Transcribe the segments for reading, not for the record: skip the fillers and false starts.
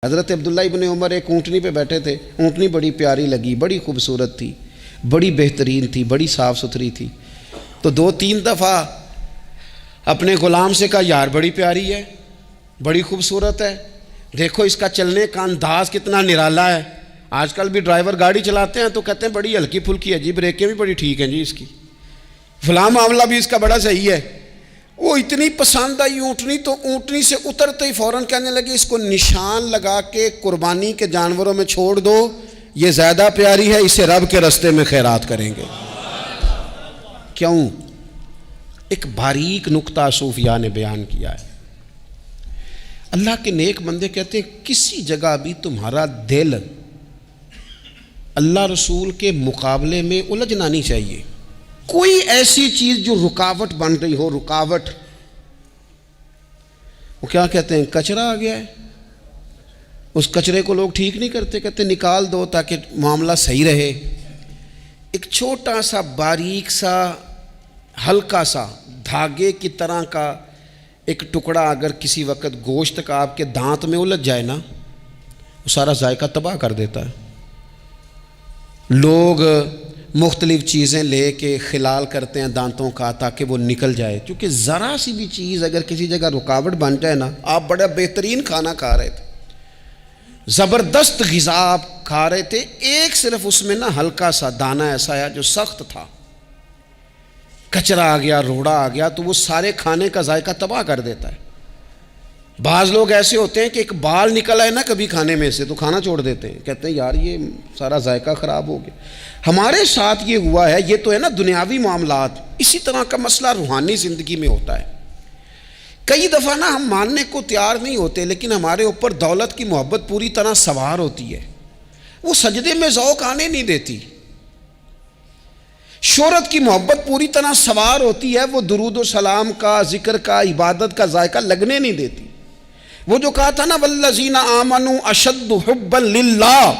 حضرت عبداللہ ابن عمر ایک اونٹنی پہ بیٹھے تھے، اونٹنی بڑی پیاری لگی، بڑی خوبصورت تھی، بڑی بہترین تھی، بڑی صاف ستھری تھی۔ تو 2-3 دفعہ اپنے غلام سے کہا، یار بڑی پیاری ہے، بڑی خوبصورت ہے، دیکھو اس کا چلنے کا انداز کتنا نرالا ہے۔ آج کل بھی ڈرائیور گاڑی چلاتے ہیں تو کہتے ہیں بڑی ہلکی پھلکی ہے جی، بریکیں بھی بڑی ٹھیک ہیں جی اس کی، فلاں معاملہ بھی اس کا بڑا صحیح ہے۔ وہ اتنی پسند آئی اونٹنی، تو اونٹنی سے اترتے ہی فوراً کہنے لگے اس کو نشان لگا کے قربانی کے جانوروں میں چھوڑ دو، یہ زیادہ پیاری ہے، اسے رب کے رستے میں خیرات کریں گے۔ کیوں؟ ایک باریک نکتہ صوفیاء نے بیان کیا ہے۔ اللہ کے نیک بندے کہتے ہیں کسی جگہ بھی تمہارا دل اللہ رسول کے مقابلے میں الجھنا نہیں چاہیے۔ کوئی ایسی چیز جو رکاوٹ بن رہی ہو، رکاوٹ، وہ کیا کہتے ہیں، کچرا آ گیا ہے، اس کچرے کو لوگ ٹھیک نہیں کرتے، کہتے نکال دو تاکہ معاملہ صحیح رہے۔ ایک چھوٹا سا باریک سا ہلکا سا دھاگے کی طرح کا ایک ٹکڑا اگر کسی وقت گوشت کا آپ کے دانت میں الجھ جائے نا، وہ سارا ذائقہ تباہ کر دیتا ہے۔ لوگ مختلف چیزیں لے کے خلال کرتے ہیں دانتوں کا تاکہ وہ نکل جائے، کیونکہ ذرا سی بھی چیز اگر کسی جگہ رکاوٹ بن جائے نا، آپ بڑا بہترین کھانا کھا رہے تھے، زبردست غذا آپ کھا رہے تھے، ایک صرف اس میں نا ہلکا سا دانہ ایسا ہے جو سخت تھا، کچرا آ گیا، روڑا آ گیا، تو وہ سارے کھانے کا ذائقہ تباہ کر دیتا ہے۔ بعض لوگ ایسے ہوتے ہیں کہ ایک بال نکل آئے نا کبھی کھانے میں سے تو کھانا چھوڑ دیتے ہیں، کہتے ہیں یار یہ سارا ذائقہ خراب ہو گیا۔ ہمارے ساتھ یہ ہوا ہے، یہ تو ہے نا دنیاوی معاملات، اسی طرح کا مسئلہ روحانی زندگی میں ہوتا ہے۔ کئی دفعہ نا ہم ماننے کو تیار نہیں ہوتے، لیکن ہمارے اوپر دولت کی محبت پوری طرح سوار ہوتی ہے، وہ سجدے میں ذوق آنے نہیں دیتی۔ شہرت کی محبت پوری طرح سوار ہوتی ہے، وہ درود و سلام کا، ذکر کا، عبادت کا ذائقہ لگنے نہیں دیتی۔ وہ جو کہا تھا نا والذین آمنوا اشد حبا للہ،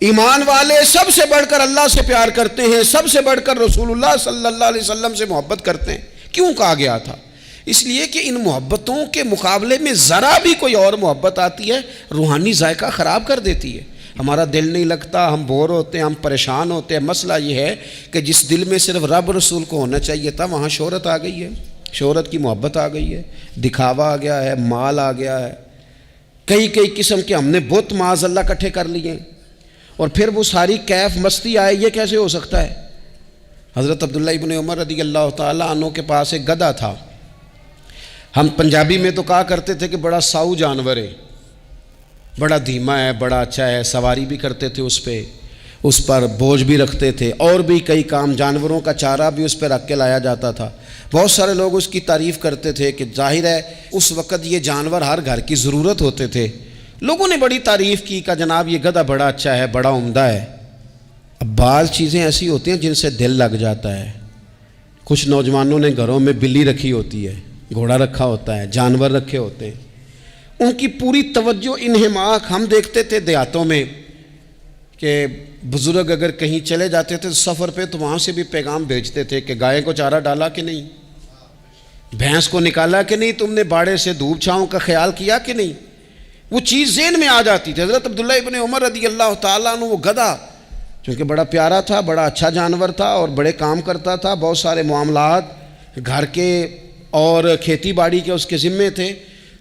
ایمان والے سب سے بڑھ کر اللہ سے پیار کرتے ہیں، سب سے بڑھ کر رسول اللہ صلی اللہ علیہ وسلم سے محبت کرتے ہیں۔ کیوں کہا گیا تھا؟ اس لیے کہ ان محبتوں کے مقابلے میں ذرا بھی کوئی اور محبت آتی ہے، روحانی ذائقہ خراب کر دیتی ہے، ہمارا دل نہیں لگتا، ہم بور ہوتے ہیں، ہم پریشان ہوتے ہیں۔ مسئلہ یہ ہے کہ جس دل میں صرف رب رسول کو ہونا چاہیے تھا، وہاں شہرت آ گئی ہے، شہرت کی محبت آ گئی ہے، دکھاوا آ گیا ہے، مال آ گیا ہے، کئی قسم کے ہم نے بت معاذ اللہ اکٹھے کر لیے، اور پھر وہ ساری کیف مستی آئے۔ یہ کیسے ہو سکتا ہے؟ حضرت عبداللہ ابن عمر رضی اللہ تعالیٰ عنہ کے پاس ایک گدھا تھا، ہم پنجابی میں تو کہا کرتے تھے کہ بڑا ساؤ جانور ہے، بڑا دھیما ہے، بڑا اچھا ہے، سواری بھی کرتے تھے اس پہ، اس پر بوجھ بھی رکھتے تھے، اور بھی کئی کام، جانوروں کا چارہ بھی اس پہ رکھ کے لایا جاتا تھا۔ بہت سارے لوگ اس کی تعریف کرتے تھے کہ ظاہر ہے اس وقت یہ جانور ہر گھر کی ضرورت ہوتے تھے، لوگوں نے بڑی تعریف کی کہ جناب یہ گدھا بڑا اچھا ہے، بڑا عمدہ ہے۔ اب بعض چیزیں ایسی ہوتی ہیں جن سے دل لگ جاتا ہے۔ کچھ نوجوانوں نے گھروں میں بلی رکھی ہوتی ہے، گھوڑا رکھا ہوتا ہے، جانور رکھے ہوتے ہیں، ان کی پوری توجہ انہماک، ہم دیکھتے تھے دیہاتوں میں کہ بزرگ اگر کہیں چلے جاتے تھے سفر پہ تو وہاں سے بھی پیغام بھیجتے تھے کہ گائے کو چارہ ڈالا کہ نہیں، بھینس کو نکالا کہ نہیں، تم نے باڑے سے دھوپ چھاؤں کا خیال کیا کہ نہیں، وہ چیز ذہن میں آ جاتی تھی۔ حضرت عبداللہ ابن عمر رضی اللہ تعالیٰ عنہ وہ گدھا چونکہ بڑا پیارا تھا، بڑا اچھا جانور تھا اور بڑے کام کرتا تھا، بہت سارے معاملات گھر کے اور کھیتی باڑی کے اس کے ذمے تھے،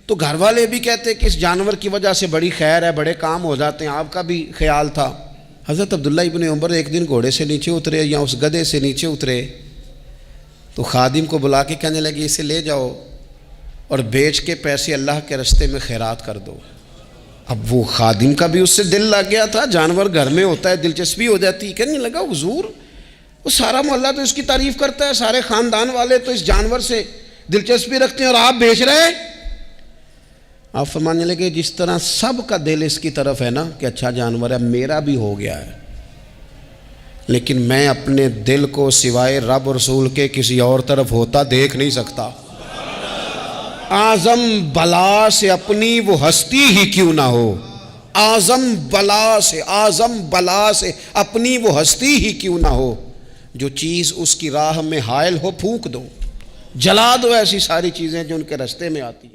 تو گھر والے بھی کہتے کہ اس جانور کی وجہ سے بڑی خیر ہے، بڑے کام ہو جاتے ہیں، آپ کا بھی خیال تھا۔ حضرت عبداللہ ابن عمر ایک دن گھوڑے سے نیچے اترے یا اس گدھے سے نیچے اترے تو خادم کو بلا کے کہنے لگے اسے لے جاؤ اور بیچ کے پیسے اللہ کے رستے میں خیرات کر دو۔ اب وہ خادم کا بھی اس سے دل لگ گیا تھا، جانور گھر میں ہوتا ہے دلچسپی ہو جاتی، کہنے لگا حضور وہ سارا محلہ تو اس کی تعریف کرتا ہے، سارے خاندان والے تو اس جانور سے دلچسپی رکھتے ہیں اور آپ بیچ رہے ہیں۔ آپ فرمانے لگے جس طرح سب کا دل اس کی طرف ہے نا کہ اچھا جانور ہے، میرا بھی ہو گیا ہے، لیکن میں اپنے دل کو سوائے رب رسول کے کسی اور طرف ہوتا دیکھ نہیں سکتا۔ اعظم بلا سے اپنی وہ ہستی ہی کیوں نہ ہو، اعظم بلا سے اپنی وہ ہستی ہی کیوں نہ ہو، جو چیز اس کی راہ میں حائل ہو پھونک دو، جلا دو ایسی ساری چیزیں جو ان کے راستے میں آتی ہیں۔